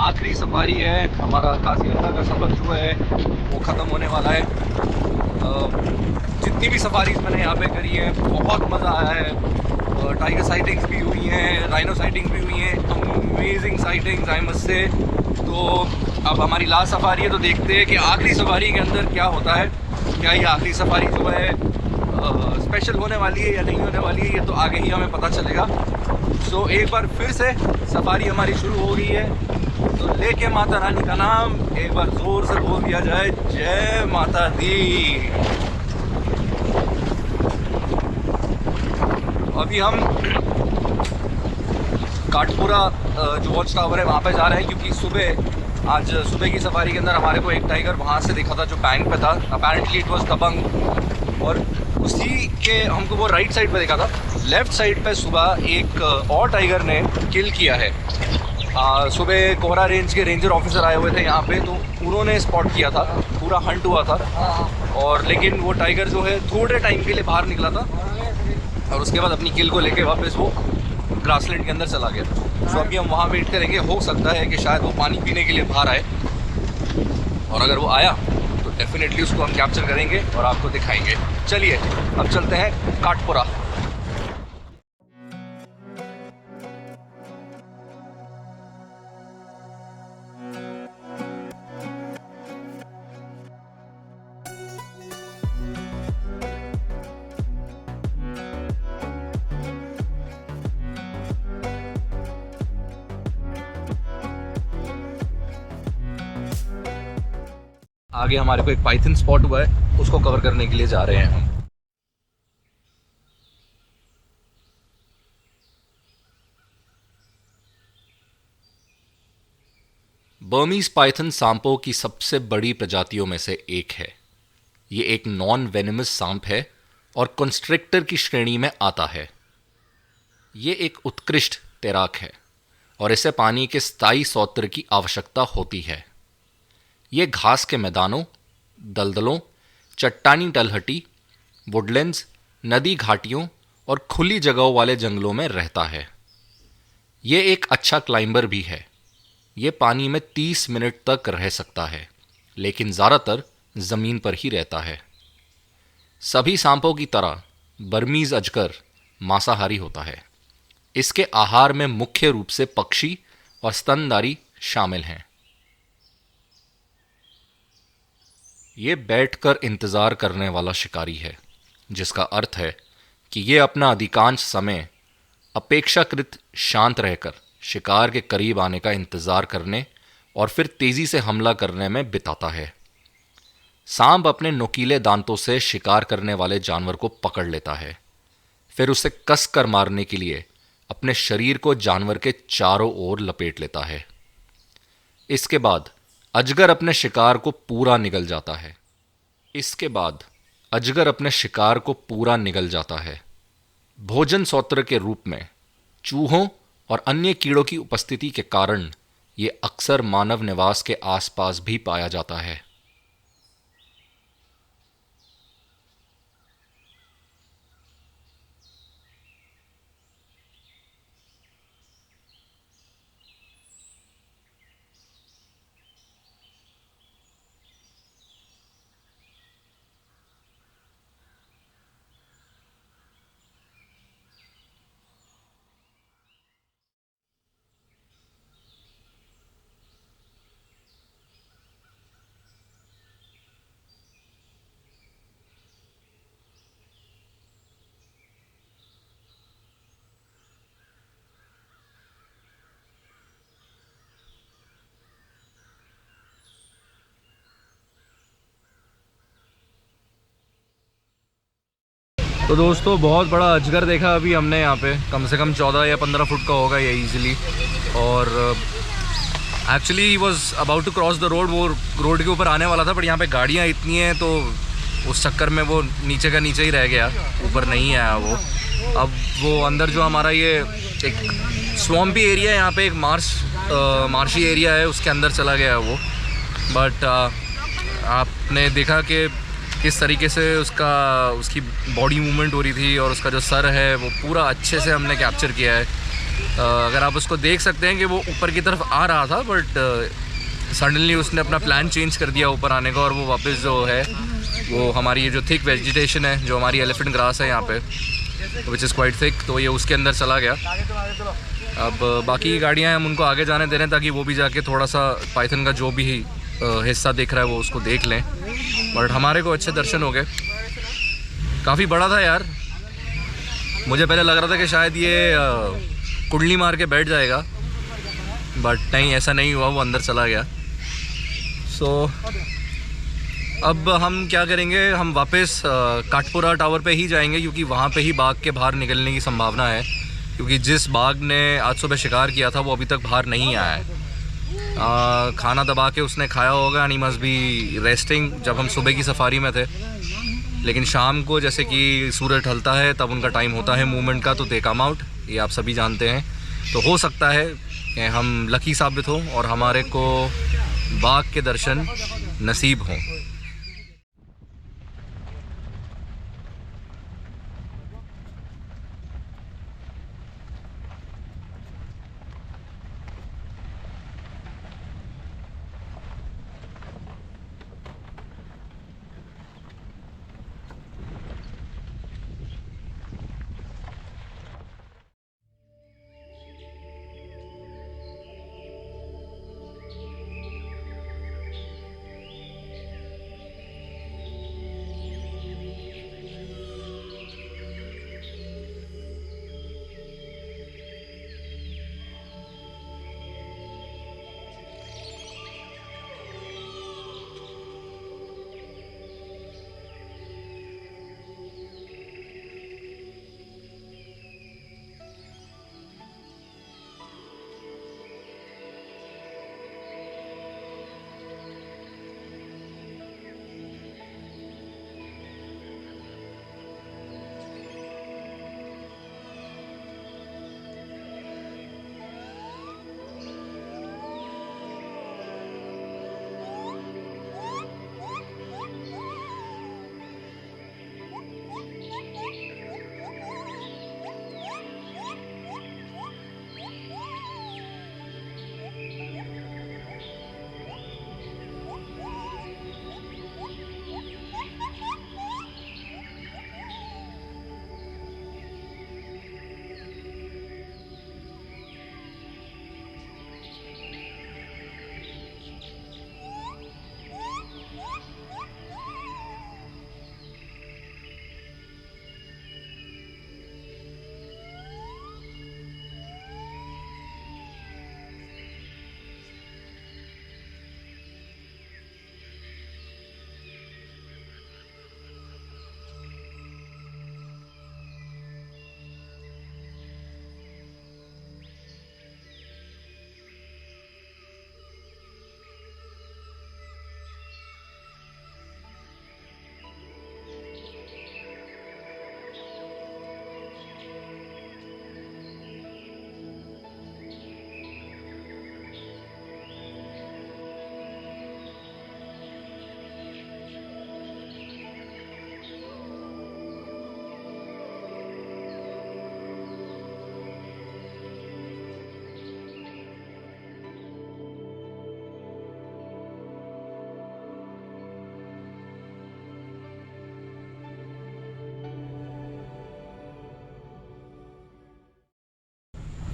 आखिरी सफारी है। हमारा काजीरंगा का सफ़र जो है वो ख़त्म होने वाला है। जितनी भी सफारीज मैंने यहाँ पे करी है बहुत मज़ा आया है। टाइगर साइटिंग्स भी हुई हैं, राइनो साइटिंग्स भी हुई हैं, अमेजिंग साइटिंग्स आई मस्ट से। तो अब हमारी लास्ट सफारी है, तो देखते हैं कि आखिरी सफारी के अंदर क्या होता है। क्या ये आखिरी सफारी जो है स्पेशल होने वाली है या नहीं होने वाली है, ये तो आगे ही हमें पता चलेगा। सो एक बार फिर से सफारी हमारी शुरू हो गई है, तो लेके माता रानी का नाम एक बार जोर से बोल दिया जाए, जय माता दी। अभी हम काठपुरा जो वॉच टावर है वहाँ पे जा रहे हैं, क्योंकि आज सुबह की सफारी के अंदर हमारे को एक टाइगर वहाँ से दिखा था जो बैंक पे था। अपेरेंटली इट वाज दबंग, और उसी के हमको वो राइट साइड पे दिखा था। लेफ़्ट साइड पे सुबह एक और टाइगर ने किल किया है। सुबह कोहरा रेंज के रेंजर ऑफिसर आए हुए थे यहाँ पे, तो उन्होंने स्पॉट किया था, पूरा हंट हुआ था। और लेकिन वो टाइगर जो है थोड़े टाइम के लिए बाहर निकला था और उसके बाद अपनी किल को लेके वापस वो ग्रासलैंड के अंदर चला गया। तो अभी हम वहाँ वेट करेंगे, हो सकता है कि शायद वो पानी पीने के लिए बाहर आए, और अगर वो आया तो डेफिनेटली उसको हम कैप्चर करेंगे और आपको दिखाएंगे। चलिए अब चलते हैं काठपुरा। आगे हमारे को एक पाइथन स्पॉट हुआ है, उसको कवर करने के लिए जा रहे हैं हम। बर्मीज पाइथन सांपों की सबसे बड़ी प्रजातियों में से एक है। ये एक नॉन वेनेमस सांप है और कंस्ट्रिक्टर की श्रेणी में आता है। ये एक उत्कृष्ट तैराक है और इसे पानी के स्थायी सौत्र की आवश्यकता होती है। ये घास के मैदानों, दलदलों, चट्टानी तलहटी, वुडलैंड्स, नदी घाटियों और खुली जगहों वाले जंगलों में रहता है। ये एक अच्छा क्लाइंबर भी है। ये पानी में 30 मिनट तक रह सकता है, लेकिन ज़्यादातर ज़मीन पर ही रहता है। सभी सांपों की तरह बर्मीज अजगर मांसाहारी होता है। इसके आहार में मुख्य रूप से पक्षी और स्तनधारी शामिल हैं। ये बैठकर इंतज़ार करने वाला शिकारी है, जिसका अर्थ है कि ये अपना अधिकांश समय अपेक्षाकृत शांत रहकर शिकार के करीब आने का इंतज़ार करने और फिर तेज़ी से हमला करने में बिताता है। सांप अपने नुकीले दांतों से शिकार करने वाले जानवर को पकड़ लेता है, फिर उसे कस कर मारने के लिए अपने शरीर को जानवर के चारों ओर लपेट लेता है। इसके बाद अजगर अपने शिकार को पूरा निगल जाता है। भोजन सौत्र के रूप में चूहों और अन्य कीड़ों की उपस्थिति के कारण ये अक्सर मानव निवास के आसपास भी पाया जाता है। तो दोस्तों बहुत बड़ा अजगर देखा अभी हमने यहाँ पे, कम से कम 14 या 15 फुट का होगा ये इजीली। और actually he was about to cross the road, वो रोड के ऊपर आने वाला था, बट यहाँ पे गाड़ियाँ इतनी हैं तो उस चक्कर में वो नीचे का नीचे ही रह गया, ऊपर नहीं आया वो। अब वो अंदर जो हमारा ये एक स्वम्पी एरिया है, यहाँ पे एक मार्शी एरिया है, उसके अंदर चला गया वो। बट आपने देखा कि किस तरीके से उसकी बॉडी मूवमेंट हो रही थी और उसका जो सर है वो पूरा अच्छे से हमने कैप्चर किया है। अगर आप उसको देख सकते हैं कि वो ऊपर की तरफ आ रहा था, बट सडनली उसने अपना प्लान चेंज कर दिया ऊपर आने का, और वो वापस जो है वो हमारी ये जो थिक वेजिटेशन है, जो हमारी एलिफेंट ग्रास है यहाँ पे, विच इज़ क्वाइट थिक, तो ये उसके अंदर चला गया। अब बाकी गाड़ियाँ हम उनको आगे जाने दे रहे हैं ताकि वो भी जाके थोड़ा सा पाइथन का जो भी हिस्सा दिख रहा है वो उसको देख लें। बट हमारे को अच्छे दर्शन हो गए। काफ़ी बड़ा था यार, मुझे पहले लग रहा था कि शायद ये कुंडली मार के बैठ जाएगा, बट नहीं, ऐसा नहीं हुआ, वो अंदर चला गया। सो अब हम क्या करेंगे, हम वापस काठपुरा टावर पे ही जाएंगे, क्योंकि वहाँ पे ही बाघ के बाहर निकलने की संभावना है, क्योंकि जिस बाघ ने आज सुबह शिकार किया था वो अभी तक बाहर नहीं आया है। खाना दबा के उसने खाया होगा, and he must be resting, जब हम सुबह की सफारी में थे। लेकिन शाम को जैसे कि सूरज ढलता है तब उनका टाइम होता है मूवमेंट का, तो दे कम आउट, ये आप सभी जानते हैं। तो हो सकता है कि हम लकी साबित हों और हमारे को बाघ के दर्शन नसीब हों।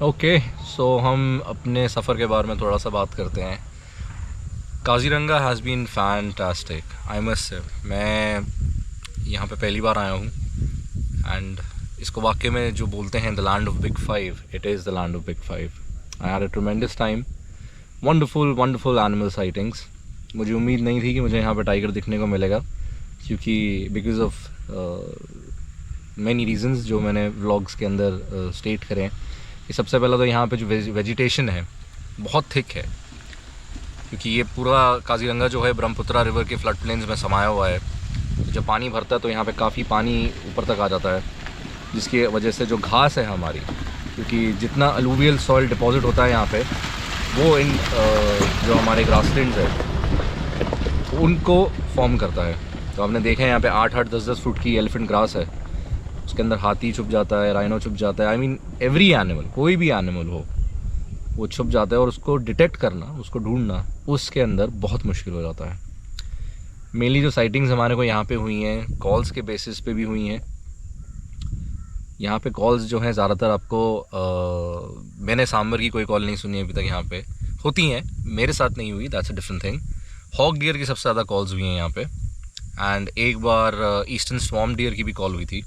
ओके, सो हम अपने सफ़र के बारे में थोड़ा सा बात करते हैं। Kaziranga has been fantastic, I must say. मैं यहाँ पे पहली बार आया हूँ, एंड इसको वाकई में जो बोलते हैं the land of big five, it is the land of big five. I had a ट्रेमेंडस time, wonderful animal sightings. मुझे उम्मीद नहीं थी कि मुझे यहाँ पे टाइगर दिखने को मिलेगा, क्योंकि बिकॉज ऑफ मैनी रीजंस जो मैंने व्लॉग्स के अंदर स्टेट करें। कि सबसे पहला तो यहाँ पे जो वेजिटेशन है बहुत थिक है, क्योंकि ये पूरा काज़ीरंगा जो है ब्रह्मपुत्रा रिवर के फ्लड प्लेन्स में समाया हुआ है। जब पानी भरता है तो यहाँ पे काफ़ी पानी ऊपर तक आ जाता है, जिसकी वजह से जो घास है हमारी, क्योंकि जितना अलूवियल सॉइल डिपॉजिट होता है यहाँ पे, वो इन जो हमारे ग्रासलैंड्स है उनको फॉर्म करता है। तो आपने देखा है यहाँ पे 8-8, 10-10 फुट की एलिफेंट ग्रास है, उसके अंदर हाथी छुप जाता है, राइनो छुप जाता है, आई मीन एवरी एनिमल, कोई भी एनिमल हो वो छुप जाता है, और उसको डिटेक्ट करना, उसको ढूंढना उसके अंदर बहुत मुश्किल हो जाता है। मेनली जो साइटिंग्स हमारे को यहाँ पे हुई हैं कॉल्स के बेसिस पे भी हुई हैं। यहाँ पे कॉल्स जो हैं ज़्यादातर आपको मैंने सांबर की कोई कॉल नहीं सुनी अभी तक यहाँ पे, होती हैं, मेरे साथ नहीं हुई, that's a different thing. Hoc dear की सबसे ज़्यादा कॉल्स हुई हैं यहाँ पे, एंड एक बार ईस्टर्न स्वॉर्म डियर की भी कॉल हुई थी।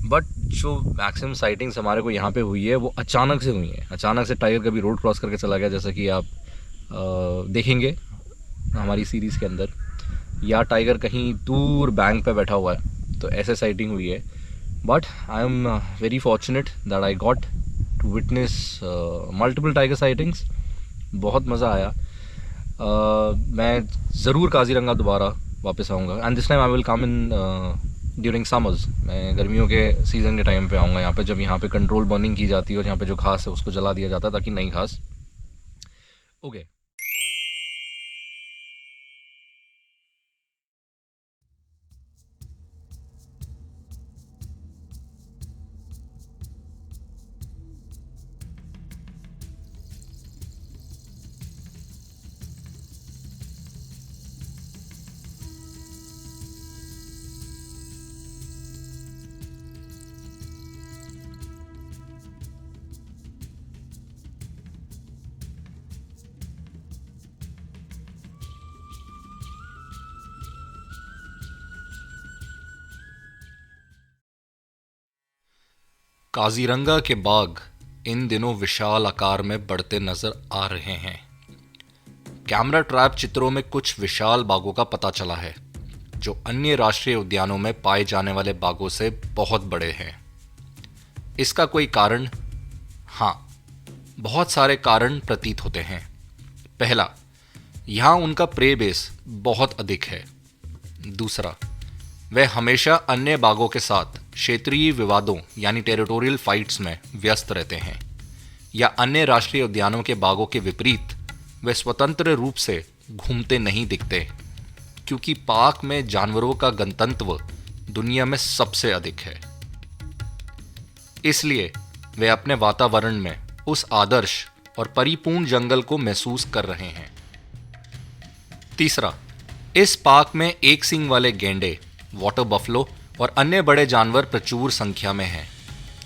बट जो मैक्सिमम साइटिंग्स हमारे को यहाँ पे हुई है वो अचानक से हुई हैं। अचानक से टाइगर कभी रोड क्रॉस करके चला गया, जैसा कि आप देखेंगे हमारी सीरीज़ के अंदर, या टाइगर कहीं दूर बैंक पे बैठा हुआ है, तो ऐसे साइटिंग हुई है। But I am very fortunate that I got to witness multiple tiger sightings. बहुत मज़ा आया। मैं ज़रूर काजीरंगा दोबारा वापस आऊँगा, and this time I will come in during summers. मैं गर्मियों के सीज़न के टाइम पे आऊँगा यहाँ पे, जब यहाँ पे कंट्रोल बर्निंग की जाती है और यहाँ पे जो घास है उसको जला दिया जाता है ताकि नई घास ओके। काजीरंगा के बाग इन दिनों विशाल आकार में बढ़ते नजर आ रहे हैं। कैमरा ट्रैप चित्रों में कुछ विशाल बागों का पता चला है जो अन्य राष्ट्रीय उद्यानों में पाए जाने वाले बागों से बहुत बड़े हैं। इसका कोई कारण? हाँ, बहुत सारे कारण प्रतीत होते हैं। पहला, यहां उनका प्रे बेस बहुत अधिक है। दूसरा, वे हमेशा अन्य बागों के साथ क्षेत्रीय विवादों यानी टेरिटोरियल फाइट्स में व्यस्त रहते हैं, या अन्य राष्ट्रीय उद्यानों के बागों के विपरीत वे स्वतंत्र रूप से घूमते नहीं दिखते, क्योंकि पार्क में जानवरों का गंतव्य दुनिया में सबसे अधिक है। इसलिए वे अपने वातावरण में उस आदर्श और परिपूर्ण जंगल को महसूस कर रहे हैं। तीसरा, इस पार्क में एक सींग वाले गैंडे, वाटर बफलो और अन्य बड़े जानवर प्रचुर संख्या में हैं।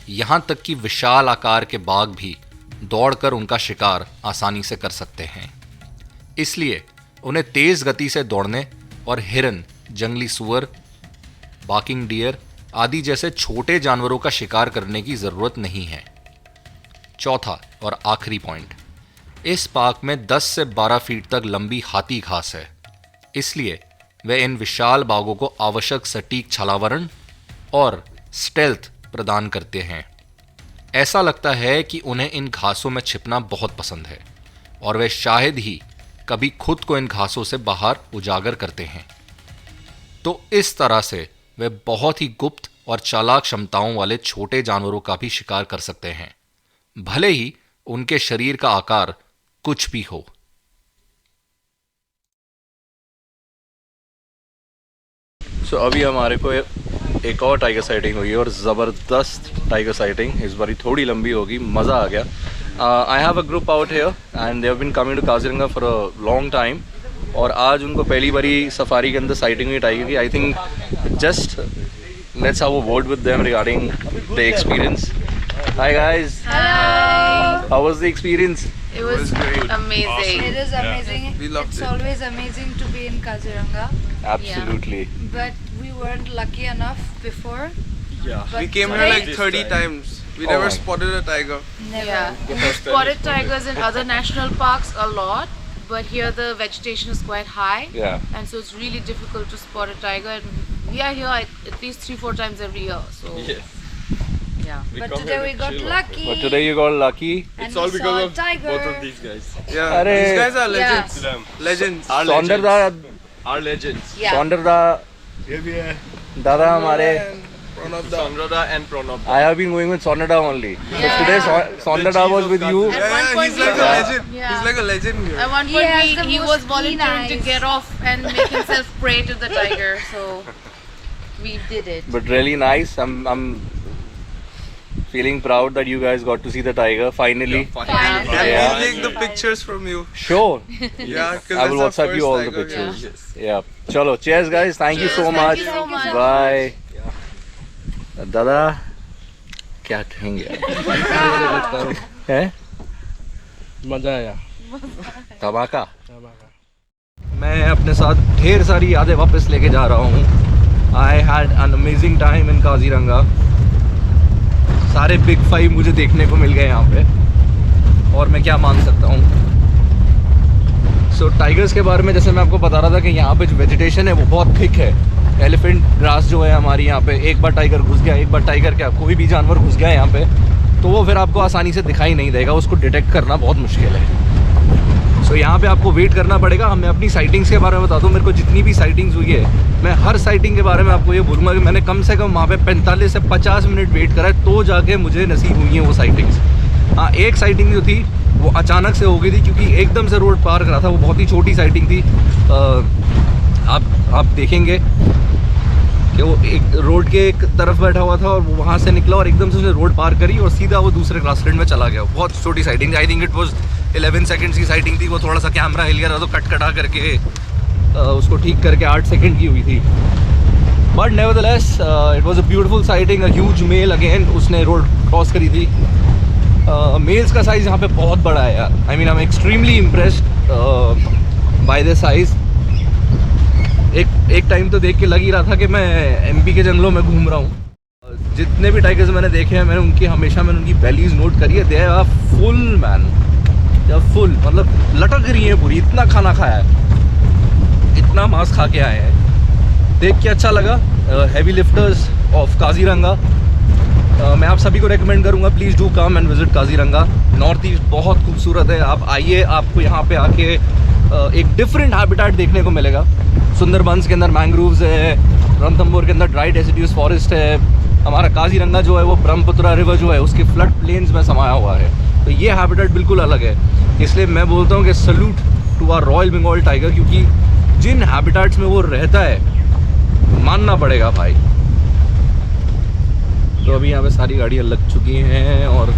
यहां तक कि विशाल आकार के बाघ भी दौड़कर उनका शिकार आसानी से कर सकते हैं। इसलिए उन्हें तेज गति से दौड़ने और हिरन, जंगली सुअर, बाकिंग डियर आदि जैसे छोटे जानवरों का शिकार करने की जरूरत नहीं है। चौथा और आखिरी पॉइंट, इस पार्क में 10 से 12 फीट तक लंबी हाथी घास है। इसलिए वे इन विशाल बागों को आवश्यक सटीक छलावरण और स्टेल्थ प्रदान करते हैं। ऐसा लगता है कि उन्हें इन घासों में छिपना बहुत पसंद है और वे शायद ही कभी खुद को इन घासों से बाहर उजागर करते हैं। तो इस तरह से वे बहुत ही गुप्त और चालाक क्षमताओं वाले छोटे जानवरों का भी शिकार कर सकते हैं, भले ही उनके शरीर का आकार कुछ भी हो। अभी हमारे को एक और टाइगर साइटिंग हुई है, और ज़बरदस्त टाइगर साइटिंग। इस बारी थोड़ी लंबी होगी, मज़ा आ गया। I have a group out here and they have been coming to Kaziranga for a long time, और आज उनको पहली बारी सफारी के अंदर साइटिंग हुई टाइगर की। I think just let's have a word with them regarding the experience. Hi guys, how was the experience? It was amazing. It is amazing. Yeah. We loved it. It's always amazing to be in Kaziranga. Absolutely. But we weren't lucky enough before. Yeah. But We came here like 30 times. We Oh never my. spotted a tiger. Never. Yeah, we've spotted tigers in other national parks a lot, but here the vegetation is quite high, Yeah. and so it's really difficult to spot a tiger. And we are here at least 3-4 times every year. So Yes. yeah. But today we got lucky. But today you got lucky. And It's all we because saw of a tiger. both of these guys. Yeah. Arey. These guys are Yeah. legends. Them. Legends. Our Soundar legends. दा Our legends. Yeah. Soundar दा Here we are. दादा हमारे। Pranab Da. Sandra and Pranab. I have been going with Sonada only. So Yeah. today Sonada cheese was of with you. Yeah, At one yeah, point he's like we a were- legend. Yeah. He's like a legend here. At one He point has the he most was volunteering keen to eyes. get off and make himself prey to the tiger. So We did it. but really nice. I'm feeling proud that you guys got to see the tiger finally. And Yeah. we'll take the pictures from you. Sure, Yeah, because I will WhatsApp you all the pictures. Yeah. Chalo, cheers guys. Thank you so much. you so much. Bye. दादा क्या कहेंगे? हैं? मजा आया। धमाका। मैं अपने साथ ढेर सारी यादें वापस लेके जा रहा हूँ। I had an amazing time in Kaziranga. सारे बिग फाइव मुझे देखने को मिल गए यहाँ पे और मैं क्या मान सकता हूँ। सो टाइगर्स के बारे में जैसे मैं आपको बता रहा था कि यहाँ पे जो वेजिटेशन है वो बहुत थिक है। एलिफेंट ग्रास जो है हमारी यहाँ पे, एक बार टाइगर घुस गया, एक बार टाइगर क्या कोई भी जानवर घुस गया यहाँ पे तो वो फिर आपको आसानी से दिखाई नहीं देगा, उसको डिटेक्ट करना बहुत मुश्किल है। सो यहाँ पे आपको वेट करना पड़ेगा। मैं अपनी साइटिंग्स के बारे में बता दूँ, मेरे को जितनी भी साइटिंग्स हुई है मैं हर साइटिंग के बारे में आपको ये बोलूँगा कि मैंने कम से कम वहाँ पे 45 से 50 मिनट वेट करा है तो जाके मुझे नसीब हुई हैं वो साइटिंग्स। हाँ, एक साइटिंग जो थी वो अचानक से हो गई थी क्योंकि एकदम से रोड पार करा था। वो बहुत ही छोटी साइटिंग थी। आप देखेंगे कि वो एक रोड के एक तरफ बैठा हुआ था और वो वहाँ से निकला और एकदम से उसने रोड पार करी और सीधा वो दूसरे क्रासलैंड में चला गया। बहुत छोटी साइटिंग थी। I think it was 11 seconds की साइटिंग थी। वो थोड़ा सा कैमरा हिल गया था तो कटा करके उसको ठीक करके 8 सेकंड की हुई थी। But nevertheless it was a beautiful sighting. A huge male again उसने रोड क्रॉस करी थी। मेल्स का साइज़ यहाँ पे बहुत बड़ा है यार। I mean I am extremely impressed by the size. एक टाइम तो देख के लग ही रहा था कि मैं एमपी के जंगलों में घूम रहा हूँ। जितने भी टाइगर्स मैंने देखे हैं मैंने उनकी वैल्यूज़ नोट करी है। They are full man, they are full, मतलब लटक रही हैं पूरी। इतना खाना खाया है, इतना मांस खा के आए हैं। देख के अच्छा लगा। Heavy lifters of Kaziranga. मैं आप सभी को रेकमेंड करूंगा, please do come and visit Kaziranga. North east बहुत खूबसूरत है। आप आइए, आपको यहाँ पे आके एक डिफरेंट हैबिटेट देखने को मिलेगा। सुंदरबंस के अंदर मैंग्रोव्स है, रणथंबोर के अंदर ड्राई डेसिड्यूस फॉरेस्ट है। हमारा काजीरंगा जो है वो ब्रह्मपुत्रा रिवर जो है उसके फ्लड प्लेन्स में समाया हुआ है। तो ये हैबिटेट बिल्कुल अलग है। इसलिए मैं बोलता हूँ कि salute to our royal Bengal tiger, क्योंकि जिन हैबिटेट्स में वो रहता है मानना पड़ेगा भाई। तो अभी यहाँ पे सारी गाड़ियाँ लग चुकी हैं और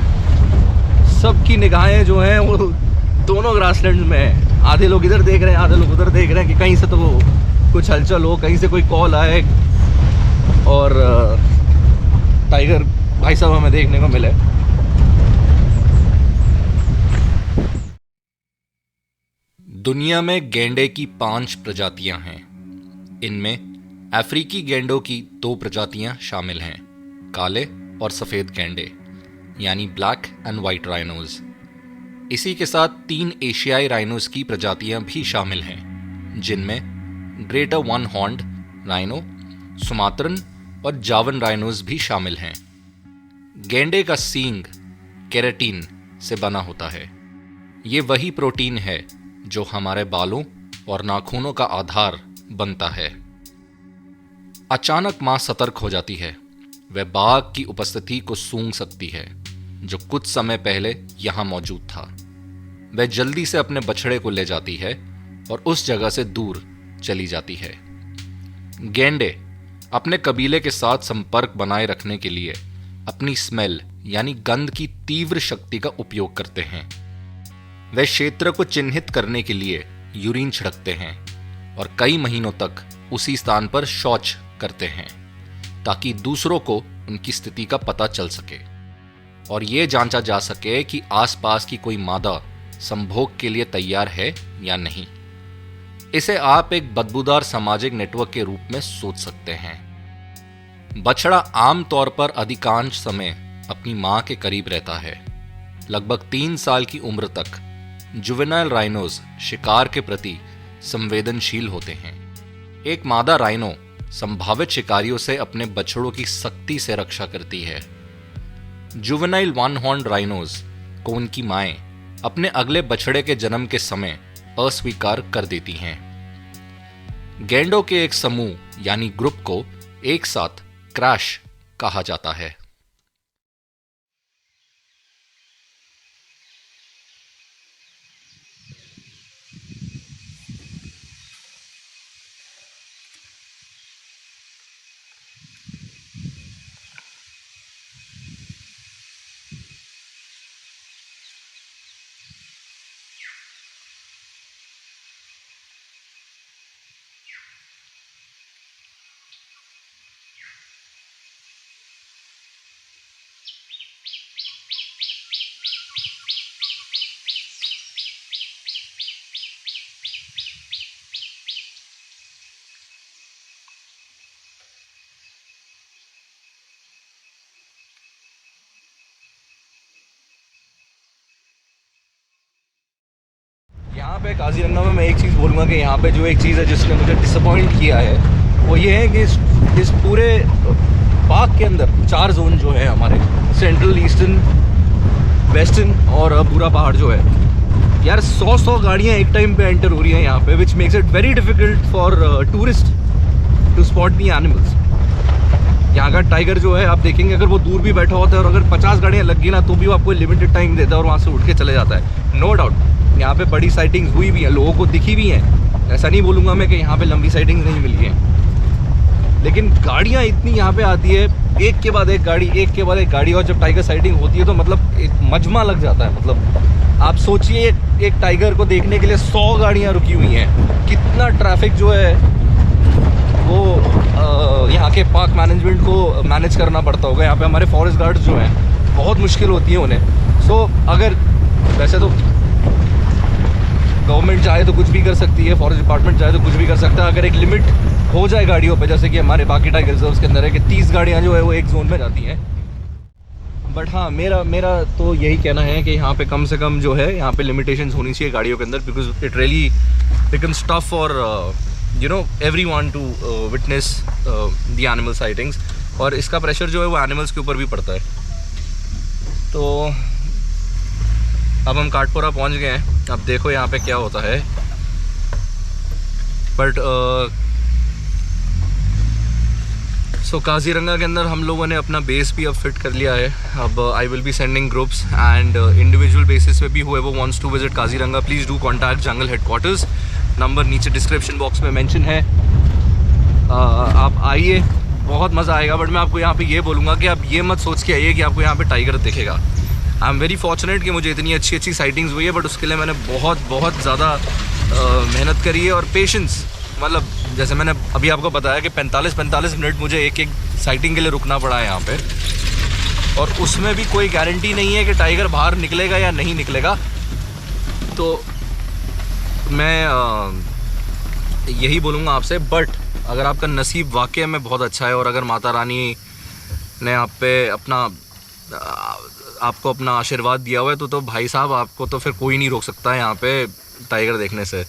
सबकी निगाहें जो हैं वो दोनों ग्रासलैंड में हैं। आधे लोग इधर देख रहे हैं, आधे लोग उधर देख रहे हैं कि कहीं से तो कुछ हलचल हो, कहीं से कोई कॉल आए और टाइगर भाई साहब हमें देखने को मिले। दुनिया में गैंडे की 5 प्रजातियां हैं। इनमें अफ्रीकी गैंडों की 2 प्रजातियां शामिल हैं, काले और सफ़ेद गैंडे यानी ब्लैक एंड वाइट राइनोज। इसी के साथ 3 एशियाई राइनोज की प्रजातियां भी शामिल हैं, जिनमें greater one horned rhino, Sumatran और जावन राइनोज भी शामिल हैं। गैंडे का सींग केराटिन से बना होता है। ये वही प्रोटीन है जो हमारे बालों और नाखूनों का आधार बनता है। अचानक मां सतर्क हो जाती है। वह बाघ की उपस्थिति को सूंघ सकती है जो कुछ समय पहले यहां मौजूद था। वह जल्दी से अपने बछड़े को ले जाती है और उस जगह से दूर चली जाती है। गैंडे अपने कबीले के साथ संपर्क बनाए रखने के लिए अपनी स्मेल यानी गंध की तीव्र शक्ति का उपयोग करते हैं। वे क्षेत्र को चिन्हित करने के लिए यूरिन छिड़कते हैं और कई महीनों तक उसी स्थान पर शौच करते हैं ताकि दूसरों को उनकी स्थिति का पता चल सके और यह जांचा जा सके कि आसपास की कोई मादा संभोग के लिए तैयार है या नहीं। इसे आप एक बदबूदार सामाजिक नेटवर्क के रूप में सोच सकते हैं। बछड़ा आमतौर पर अधिकांश समय अपनी मां के करीब रहता है। लगभग 3 साल की उम्र तक जुवेनाइल राइनोज शिकार के प्रति संवेदनशील होते हैं। एक मादा राइनो संभावित शिकारियों से अपने बछड़ों की सख्ती से रक्षा करती है। जुवेनाइल वन हॉर्न राइनोज को उनकी माएं अपने अगले बछड़े के जन्म के समय अस्वीकार कर देती हैं। गैंडों के एक समूह यानी ग्रुप को एक साथ क्रैश कहा जाता है। पे काजीरंगा में मैं एक चीज़ बोलूँगा कि यहाँ पे जो एक चीज़ है जिसने मुझे डिसअपॉइंट किया है वो ये है कि इस पूरे पार्क के अंदर 4 जोन जो है हमारे, सेंट्रल, ईस्टर्न, वेस्टर्न और पूरा पहाड़ जो है यार, 100 गाड़ियाँ एक टाइम पे एंटर हो रही हैं यहाँ पे, which makes it very difficult for tourist to spot the animals. यहाँ का टाइगर जो है आप देखेंगे, अगर वो दूर भी बैठा होता है और अगर 50 गाड़ियाँ लग गई ना तो भी वो आपको लिमिटेड टाइम देता है और वहाँ से उठ के चले जाता है। नो डाउट यहाँ पे बड़ी साइटिंग्स हुई भी हैं, लोगों को दिखी भी हैं, ऐसा नहीं बोलूँगा मैं कि यहाँ पे लंबी साइटिंग्स नहीं मिली हैं, लेकिन गाड़ियाँ इतनी यहाँ पे आती है, एक के बाद एक गाड़ी, एक के बाद एक गाड़ी, और जब टाइगर साइटिंग होती है तो मतलब एक मजमा लग जाता है। मतलब आप सोचिए एक टाइगर को देखने के लिए 100 गाड़ियाँ रुकी हुई हैं, कितना ट्रैफिक जो है वो यहाँ के पार्क मैनेजमेंट को मैनेज करना पड़ता होगा। यहाँ पे हमारे फॉरेस्ट गार्ड्स जो हैं बहुत मुश्किल होती है उन्हें। सो अगर वैसे तो गवर्नमेंट चाहे तो कुछ भी कर सकती है, फॉरेस्ट डिपार्टमेंट चाहे तो कुछ भी कर सकता है, अगर एक लिमिट हो जाए गाड़ियों पे, जैसे कि हमारे बाकी टाइगर रिजर्व्स के अंदर है कि 30 गाड़ियाँ जो है वो एक जोन में जाती हैं। बट हाँ, मेरा तो यही कहना है कि यहाँ पे कम से कम जो है यहाँ पे लिमिटेशंस होनी चाहिए गाड़ियों के अंदर, because it really becomes tough for everyone to witness the animal sightings, और इसका प्रेशर जो है वो एनिमल्स के ऊपर भी पड़ता है। तो अब हम काठपोरा पहुंच गए हैं, अब देखो यहाँ पे क्या होता है। बट सो काजीरंगा के अंदर हम लोगों ने अपना बेस भी अब फिट कर लिया है। अब I will be sending groups and individual basis पे भी whoever wants to visit Kaziranga, please do contact jungle headquarters. Number नीचे डिस्क्रिप्शन बॉक्स में मेंशन है, आप आइए, बहुत मज़ा आएगा। बट मैं आपको यहाँ पे ये बोलूँगा कि आप ये मत सोच के आइए कि आपको यहाँ पे टाइगर दिखेगा। आई एम वेरी फॉर्चुनेट कि मुझे इतनी अच्छी अच्छी साइटिंग्स हुई है, बट उसके लिए मैंने बहुत ज़्यादा मेहनत करी है और पेशेंस। मतलब जैसे मैंने अभी आपको बताया कि 45 मिनट मुझे एक साइटिंग के लिए रुकना पड़ा है यहाँ पे, और उसमें भी कोई गारंटी नहीं है कि टाइगर बाहर निकलेगा या नहीं निकलेगा। तो मैं यही बोलूँगा आपसे, बट अगर आपका नसीब वाकई में बहुत अच्छा है और अगर माता रानी ने आप पे आपको अपना आशीर्वाद दिया हुआ है तो भाई साहब आपको तो फिर कोई नहीं रोक सकता है यहाँ पे टाइगर देखने से।